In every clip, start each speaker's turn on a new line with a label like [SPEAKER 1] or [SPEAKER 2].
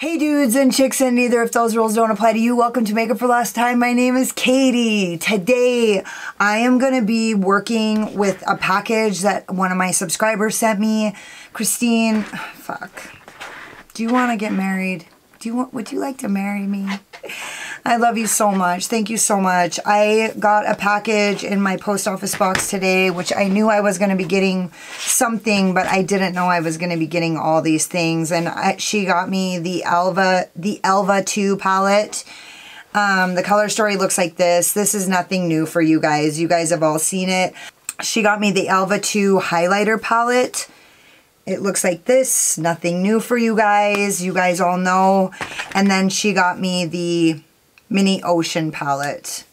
[SPEAKER 1] Hey dudes and chicks, and neither if those rules don't apply to you, welcome to Makeup for Last Time. My name is Katie. Today I am going to be working with a package that one of my subscribers sent me. Christine, fuck. Do you want to get married? Would you like to marry me? I love you so much. Thank you so much. I got a package in my post office box today, which I knew I was going to be getting something, but I didn't know I was going to be getting all these things. And she got me the Alva II palette. The color story looks like this. This is nothing new for you guys. You guys have all seen it. She got me the Alva II Highlighter palette. It looks like this. Nothing new for you guys. You guys all know. And then she got me the Mini Ocean palette.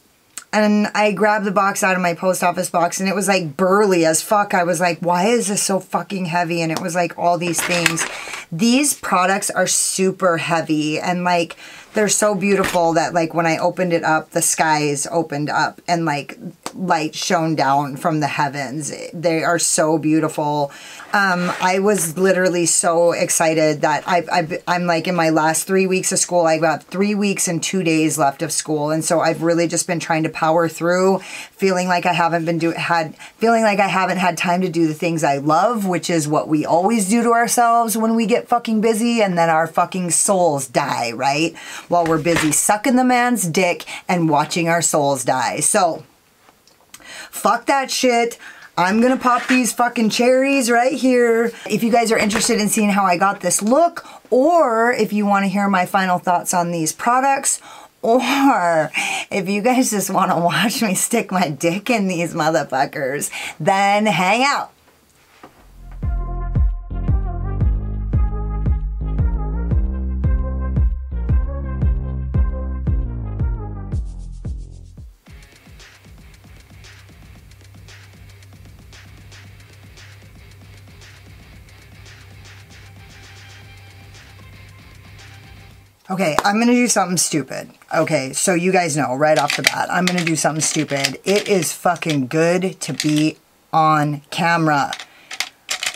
[SPEAKER 1] And I grabbed the box out of my post office box and it was like burly as fuck. I was like, why is this so fucking heavy? And it was like all these things. These products are super heavy and like they're so beautiful that like when I opened it up, the skies opened up and like light shone down from the heavens. They are so beautiful. I was literally so excited that I'm like in my last 3 weeks of school. I got 3 weeks and 2 days left of school. And so I've really just been trying to power through, feeling like I haven't had time to do the things I love, which is what we always do to ourselves when we get fucking busy and then our fucking souls die, right? While we're busy sucking the man's dick and watching our souls die. So, fuck that shit. I'm gonna pop these fucking cherries right here. If you guys are interested in seeing how I got this look, or if you want to hear my final thoughts on these products, or if you guys just want to watch me stick my dick in these motherfuckers, then hang out. Okay, I'm going to do something stupid. Okay, so you guys know right off the bat, I'm going to do something stupid. It is fucking good to be on camera.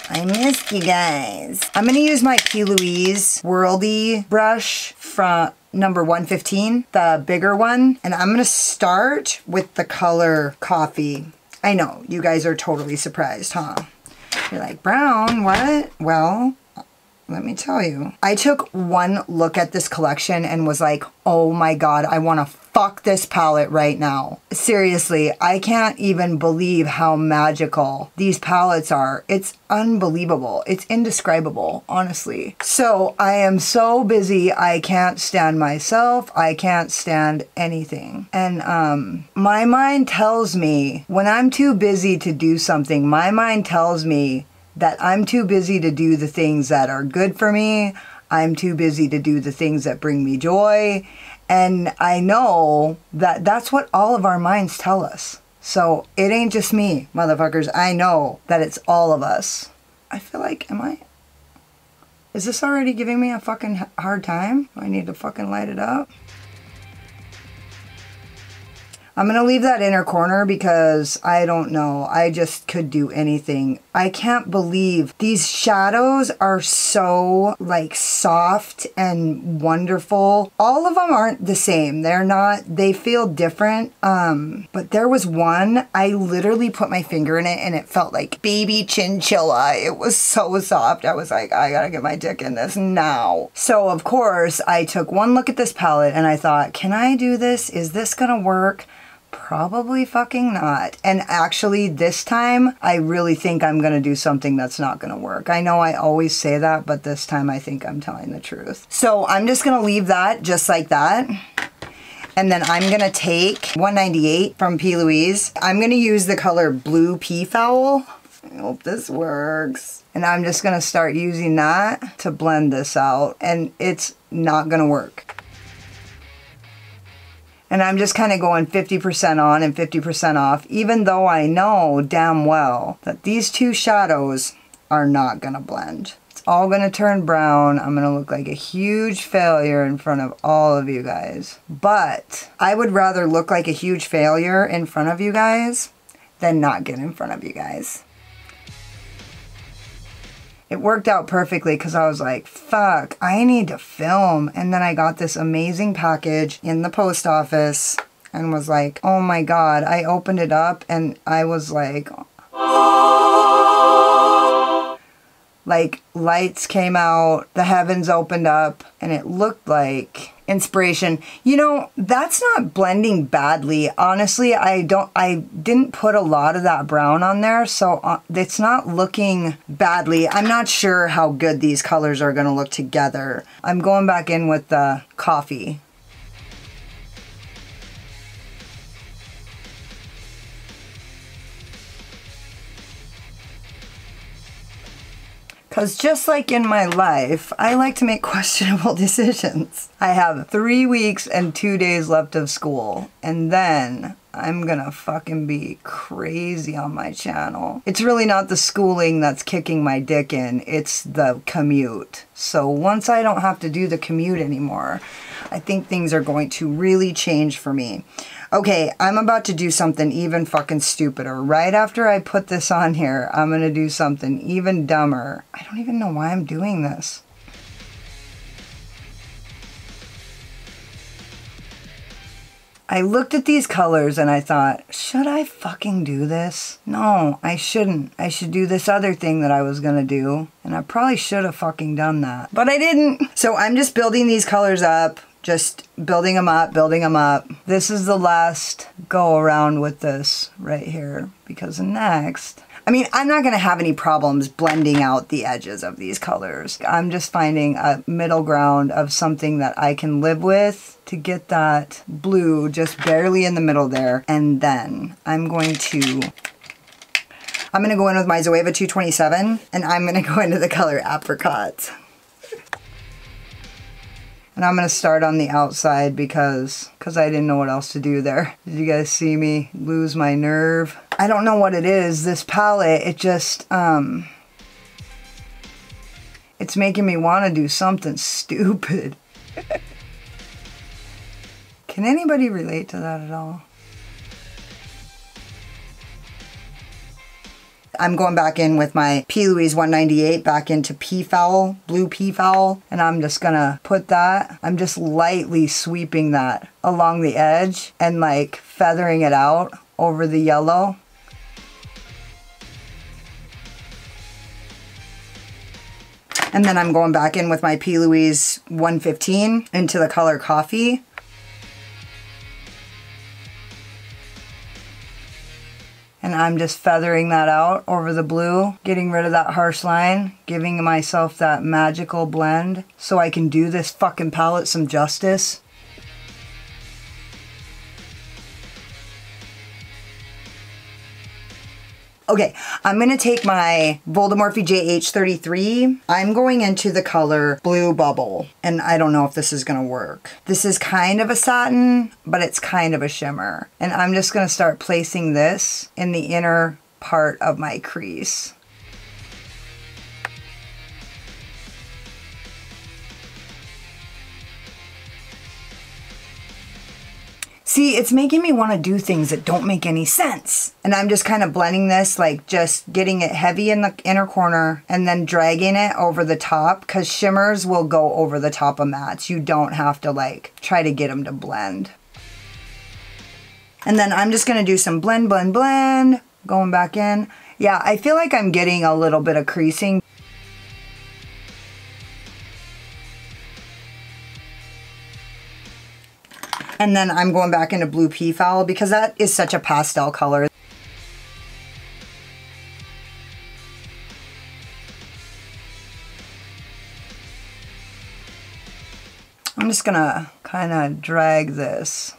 [SPEAKER 1] I missed you guys. I'm going to use my P. Louise Worldy brush from number 115, the bigger one. And I'm going to start with the color Coffee. I know, you guys are totally surprised, huh? You're like, brown, what? Well, let me tell you. I took one look at this collection and was like, oh my god, I want to fuck this palette right now. Seriously, I can't even believe how magical these palettes are. It's unbelievable. It's indescribable, honestly. So I am so busy, I can't stand myself. I can't stand anything. And my mind tells me, when I'm too busy to do something, my mind tells me that I'm too busy to do the things that are good for me. I'm too busy to do the things that bring me joy. And I know that that's what all of our minds tell us. So it ain't just me, motherfuckers. I know that it's all of us. I feel like, is this already giving me a fucking hard time? Do I need to fucking light it up? I'm going to leave that inner corner because I don't know. I just could do anything. I can't believe these shadows are so like soft and wonderful. All of them aren't the same. They feel different. But there was one, I literally put my finger in it and it felt like baby chinchilla. It was so soft. I was like, I gotta get my dick in this now. So of course I took one look at this palette and I thought, can I do this? Is this gonna work? Probably fucking not. And actually this time, I really think I'm gonna do something that's not gonna work. I know I always say that, but this time I think I'm telling the truth. So I'm just gonna leave that just like that. And then I'm gonna take 198 from P. Louise. I'm gonna use the color Blue Peafowl. I hope this works. And I'm just gonna start using that to blend this out. And it's not gonna work. And I'm just kind of going 50% on and 50% off, even though I know damn well that these two shadows are not gonna blend. It's all gonna turn brown. I'm gonna look like a huge failure in front of all of you guys. But I would rather look like a huge failure in front of you guys than not get in front of you guys. it worked out perfectly because I was like, fuck, I need to film. And then I got this amazing package in the post office and was like, oh my God. I opened it up and I was like lights came out, the heavens opened up, and it looked like inspiration. You know, that's not blending badly. Honestly, I didn't put a lot of that brown on there, so it's not looking badly. I'm not sure how good these colors are gonna look together. I'm going back in with the coffee. Because just like in my life, I like to make questionable decisions. I have 3 weeks and 2 days left of school, and then I'm gonna fucking be crazy on my channel. It's really not the schooling that's kicking my dick in, it's the commute. So once I don't have to do the commute anymore, I think things are going to really change for me. Okay, I'm about to do something even fucking stupider. Right after I put this on here, I'm gonna do something even dumber. I don't even know why I'm doing this. I looked at these colors and I thought, should I fucking do this? No, I shouldn't. I should do this other thing that I was gonna do. And I probably should have fucking done that. But I didn't. So I'm just building these colors up. Just building them up, building them up. This is the last go around with this right here. Because next, I mean, I'm not gonna have any problems blending out the edges of these colors. I'm just finding a middle ground of something that I can live with to get that blue just barely in the middle there. And then I'm gonna go in with my Zoeva 227 and I'm gonna go into the color Apricot. And I'm gonna start on the outside because I didn't know what else to do there. Did you guys see me lose my nerve? I don't know what it is. This palette, it just, it's making me wanna do something stupid. Can anybody relate to that at all? I'm going back in with my P. Louise 198 back into Peafowl, blue Peafowl, and I'm just gonna put that, I'm just lightly sweeping that along the edge and like feathering it out over the yellow. And then I'm going back in with my P. Louise 115 into the color Coffee. And I'm just feathering that out over the blue, getting rid of that harsh line, giving myself that magical blend so I can do this fucking palette some justice. Okay, I'm gonna take my Voldemorphe JH33. I'm going into the color Blue Bubble, and I don't know if this is gonna work. This is kind of a satin, but it's kind of a shimmer. And I'm just gonna start placing this in the inner part of my crease. See, it's making me want to do things that don't make any sense. And I'm just kind of blending this, like just getting it heavy in the inner corner and then dragging it over the top, because shimmers will go over the top of mattes. You don't have to like try to get them to blend. And then I'm just going to do some blend, blend, blend, going back in. Yeah, I feel like I'm getting a little bit of creasing. And then I'm going back into Blue Peafowl because that is such a pastel color. I'm just gonna kind of drag this.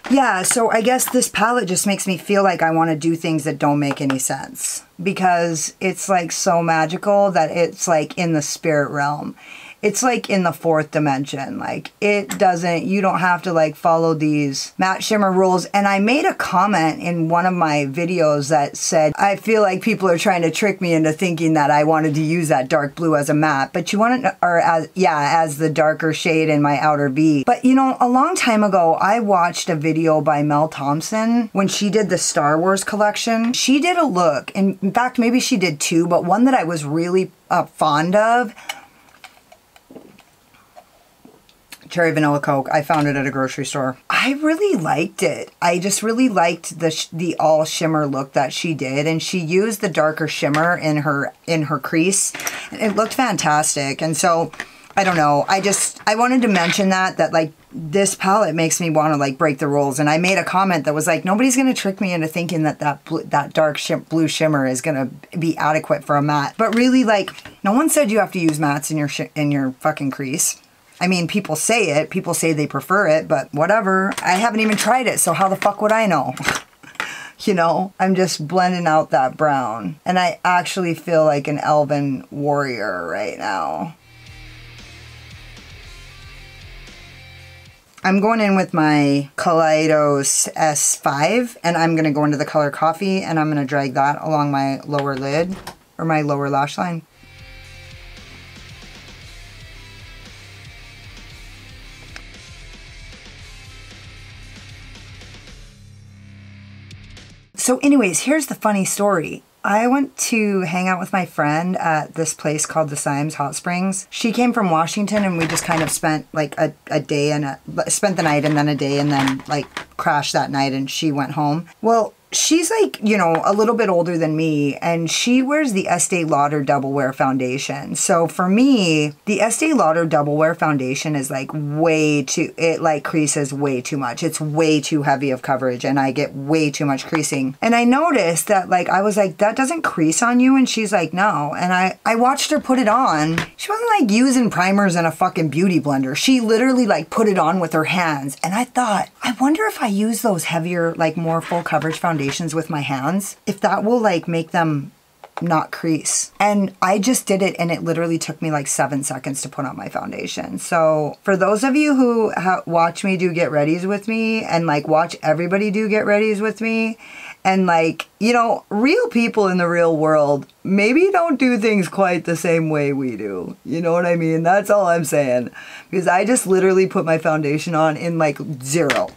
[SPEAKER 1] Yeah, so I guess this palette just makes me feel like I want to do things that don't make any sense because it's like so magical that it's like in the spirit realm. it's like in the 4th dimension. Like it doesn't, you don't have to like follow these matte shimmer rules. And I made a comment in one of my videos that said, I feel like people are trying to trick me into thinking that I wanted to use that dark blue as a matte, but you want it, or as, yeah, as the darker shade in my outer V. But you know, a long time ago, I watched a video by Mel Thompson when she did the Star Wars collection. She did a look, and in fact, maybe she did two, but one that I was really fond of. Cherry Vanilla Coke. I found it at a grocery store. I really liked it. I just really liked the all shimmer look that she did, and she used the darker shimmer in her crease. It looked fantastic. And so I don't know. I wanted to mention that like this palette makes me want to like break the rules. And I made a comment that was like, nobody's going to trick me into thinking that dark blue shimmer is going to be adequate for a matte. But really, like, no one said you have to use mattes in your fucking crease. I mean, people say it. People say they prefer it, but whatever. I haven't even tried it, so how the fuck would I know? You know, I'm just blending out that brown. And I actually feel like an elven warrior right now. I'm going in with my Kaleidos S5, and I'm going to go into the color Coffee, and I'm going to drag that along my lower lid, or my lower lash line. So anyways, here's the funny story. I went to hang out with my friend at this place called the Symes Hot Springs. She came from Washington, and we just kind of spent like a day and spent the night and then a day, and then like crashed that night, and she went home. Well, she's like, you know, a little bit older than me, and she wears the Estee Lauder Double Wear Foundation. So for me, the Estee Lauder Double Wear Foundation is like way too, it like creases way too much. It's way too heavy of coverage, and I get way too much creasing. And I noticed that, like, I was like, that doesn't crease on you? And she's like, no. And I watched her put it on. She wasn't like using primers in a fucking beauty blender. She literally like put it on with her hands. And I thought, I wonder if I use those heavier, like more full coverage foundations with my hands, if that will like make them not crease. And I just did it, and it literally took me like 7 seconds to put on my foundation. So for those of you who watch me do get readies with me, and like watch everybody do get readies with me, and like, you know, real people in the real world maybe don't do things quite the same way we do. You know what I mean? That's all I'm saying. Because I just literally put my foundation on in like zero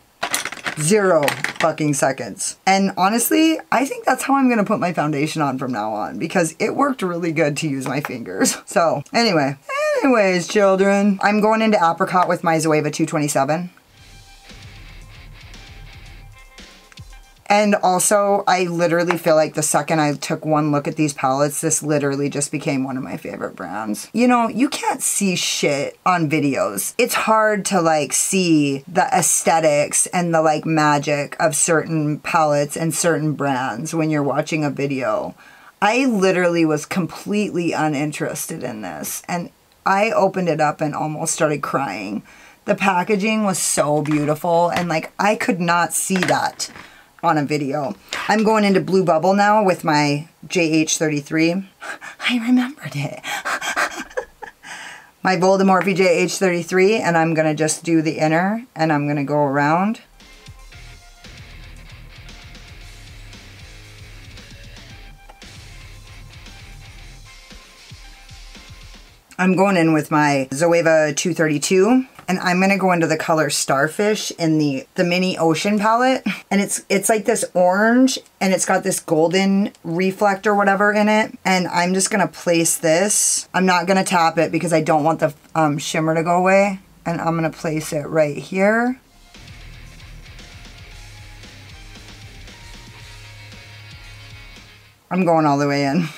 [SPEAKER 1] fucking seconds. And honestly, I think that's how I'm going to put my foundation on from now on, because it worked really good to use my fingers. So anyways, children, I'm going into Apricot with my Zoeva 227. And also, I literally feel like the second I took one look at these palettes, this literally just became one of my favorite brands. You know, you can't see shit on videos. It's hard to like see the aesthetics and the like magic of certain palettes and certain brands when you're watching a video. I literally was completely uninterested in this, and I opened it up and almost started crying. The packaging was so beautiful, and like I could not see that on a video. I'm going into Blue Bubble now with my JH33. I remembered it. My Voldemorphy JH33, and I'm gonna just do the inner, and I'm gonna go around. I'm going in with my Zoeva 232, and I'm going to go into the color Starfish in the mini Ocean palette. And it's like this orange, and it's got this golden reflect or whatever in it. And I'm just going to place this. I'm not going to tap it because I don't want the shimmer to go away. And I'm going to place it right here. I'm going all the way in.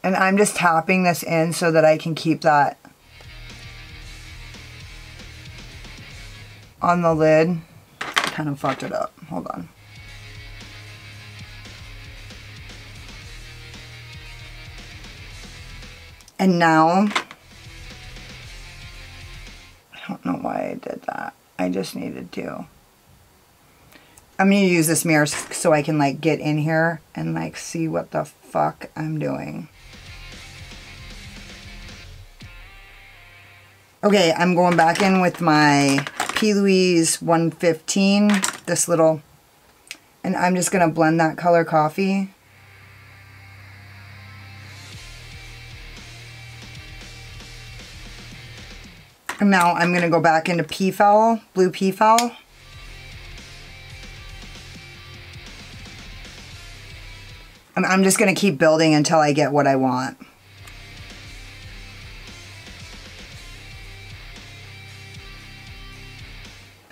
[SPEAKER 1] And I'm just tapping this in so that I can keep that on the lid. Kind of fucked it up. Hold on. And now, I don't know why I did that. I just needed to. I'm going to use this mirror so I can like get in here and like see what the fuck I'm doing. Okay, I'm going back in with my P. Louise 115, this little, and I'm just going to blend that color coffee. And now I'm going to go back into Peafowl, blue Peafowl. And I'm just going to keep building until I get what I want.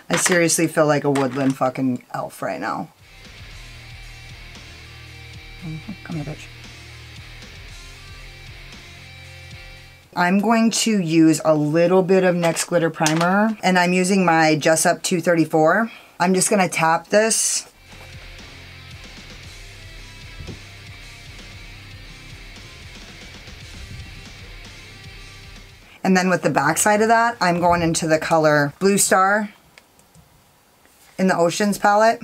[SPEAKER 1] I seriously feel like a woodland fucking elf right now. Come here, bitch. I'm going to use a little bit of NYX Glitter Primer, and I'm using my Jessup 234. I'm just going to tap this. And then with the back side of that, I'm going into the color Blue Star in the Oceans palette.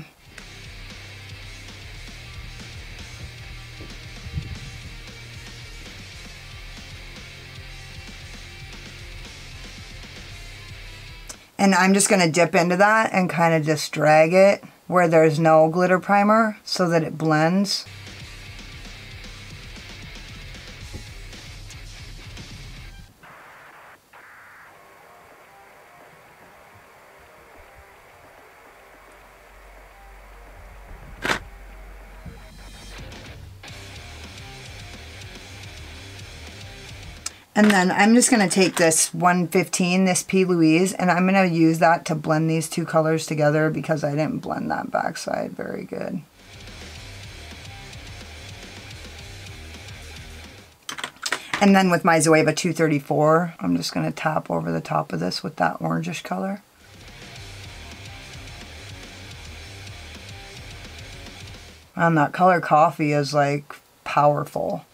[SPEAKER 1] And I'm just going to dip into that and kind of just drag it where there's no glitter primer so that it blends. And then I'm just going to take this 115, this P. Louise, and I'm going to use that to blend these two colors together because I didn't blend that backside very good. And then with my Zoeva 234, I'm just going to tap over the top of this with that orangish color. And that color coffee is like powerful.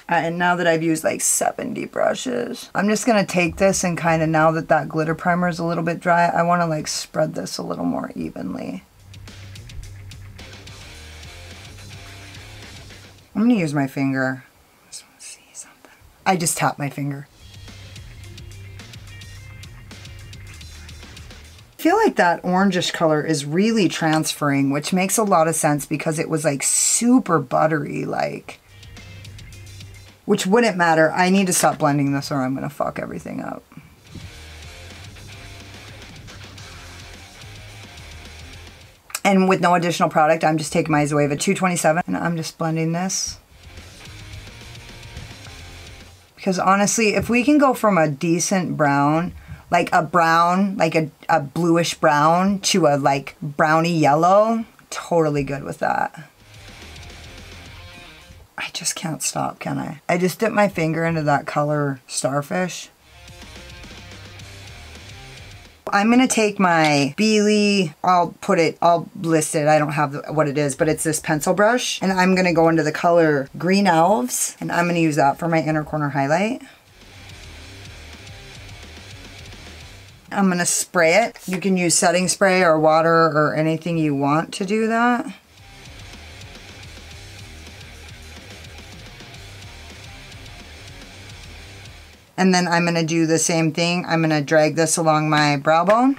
[SPEAKER 1] And now that I've used like 70 brushes, I'm just going to take this and kind of, now that that glitter primer is a little bit dry, I want to like spread this a little more evenly. I'm going to use my finger. I just want to see something. I just tapped my finger. I feel like that orangish color is really transferring, which makes a lot of sense because it was like super buttery, like... Which wouldn't matter. I need to stop blending this or I'm going to fuck everything up. And with no additional product, I'm just taking my Zoeva 227 and I'm just blending this. Because honestly, if we can go from a decent brown, like a brown, like a bluish brown to a like browny yellow, totally good with that. I just can't stop, can I? I just dipped my finger into that color Starfish. I'm going to take my Beili, I'll list it, I don't have what it is, but it's this pencil brush. And I'm going to go into the color Green Elves, and I'm going to use that for my inner corner highlight. I'm going to spray it. You can use setting spray or water or anything you want to do that. And then I'm going to do the same thing. I'm going to drag this along my brow bone.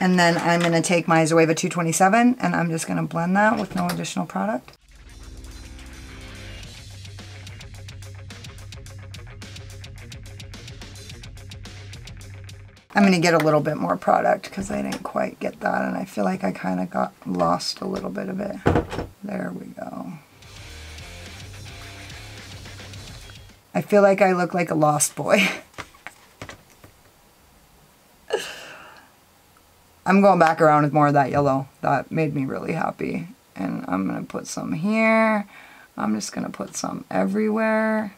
[SPEAKER 1] And then I'm going to take my Zoeva 227 and I'm just going to blend that with no additional product. I'm going to get a little bit more product because I didn't quite get that and I feel like I kind of got lost a little bit of it. There we go. I feel like I look like a lost boy. I'm going back around with more of that yellow. That made me really happy. And I'm going to put some here. I'm just going to put some everywhere.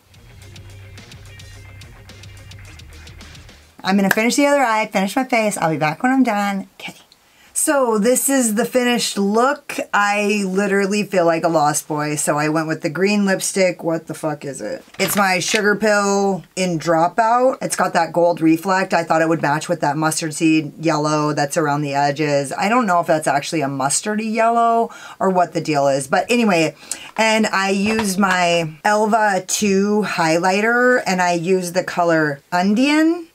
[SPEAKER 1] I'm going to finish the other eye, finish my face. I'll be back when I'm done. Okay. So this is the finished look. I literally feel like a lost boy. So I went with the green lipstick. What the fuck is it? It's my Sugar Pill in Dropout. It's got that gold reflect. I thought it would match with that mustard seed yellow that's around the edges. I don't know if that's actually a mustardy yellow or what the deal is. But anyway, and I used my Alva II Highlighter and I used the color Undian,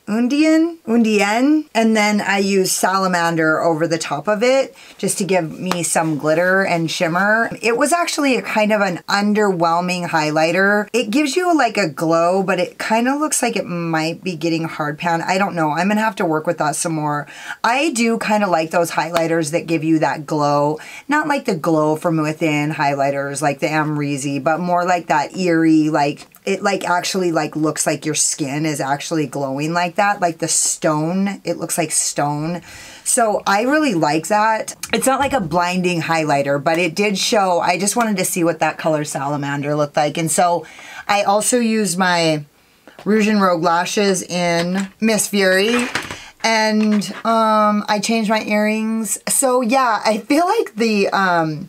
[SPEAKER 1] and then I used Salamander over the top of it just to give me some glitter and shimmer. It was actually a kind of an underwhelming highlighter. It gives you like a glow, but it kind of looks like it might be getting hard pan. I don't know. I'm gonna have to work with that some more. I do kind of like those highlighters that give you that glow. Not like the glow from within highlighters like the Amrezy, but more like that eerie, like it like actually like looks like your skin is actually glowing like that, like the stone. It looks like stone. So I really like that. It's not like a blinding highlighter, but it did show. I just wanted to see what that color Salamander looked like. And so I also used my Rouge and Rogue lashes in Miss Fury. And I changed my earrings. So yeah, I feel like the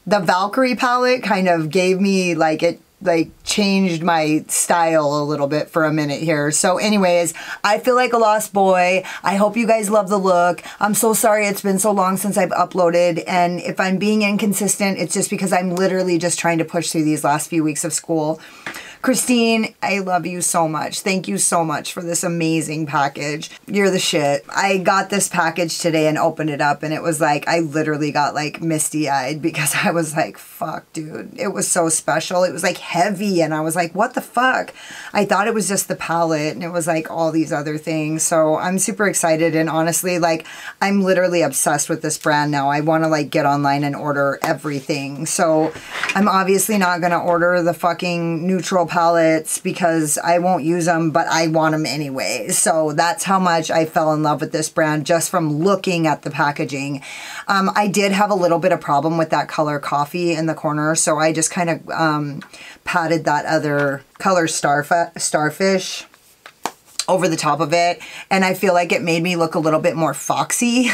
[SPEAKER 1] Valkyrie palette kind of gave me like it like changed my style a little bit for a minute here. So anyways, I feel like a lost boy. I hope you guys love the look. I'm so sorry it's been so long since I've uploaded, and if I'm being inconsistent, it's just because I'm literally just trying to push through these last few weeks of school. Christine, I love you so much. Thank you so much for this amazing package. You're the shit. I got this package today and opened it up and it was like, I literally got like misty-eyed because I was like, fuck, dude. It was so special. It was like heavy and I was like, what the fuck? I thought it was just the palette and it was like all these other things. So I'm super excited, and honestly, like I'm literally obsessed with this brand now. I want to like get online and order everything. So I'm obviously not going to order the fucking neutral palettes because I won't use them, but I want them anyway. So that's how much I fell in love with this brand just from looking at the packaging. I did have a little bit of problem with that color coffee in the corner, so I just kind of patted that other color starfish over the top of it, and I feel like it made me look a little bit more foxy.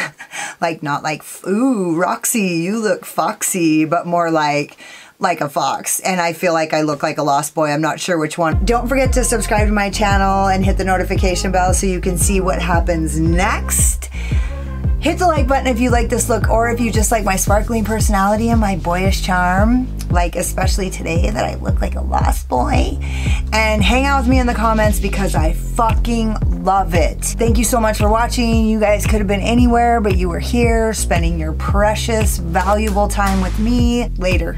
[SPEAKER 1] Like not like, ooh, Roxy, you look foxy, but more like a fox. And I feel like I look like a lost boy. I'm not sure which one. Don't forget to subscribe to my channel and hit the notification bell so you can see what happens next. Hit the like button if you like this look, or if you just like my sparkling personality and my boyish charm, like especially today that I look like a lost boy. And hang out with me in the comments because I fucking love it. Thank you so much for watching. You guys could have been anywhere, but you were here spending your precious, valuable time with me. Later.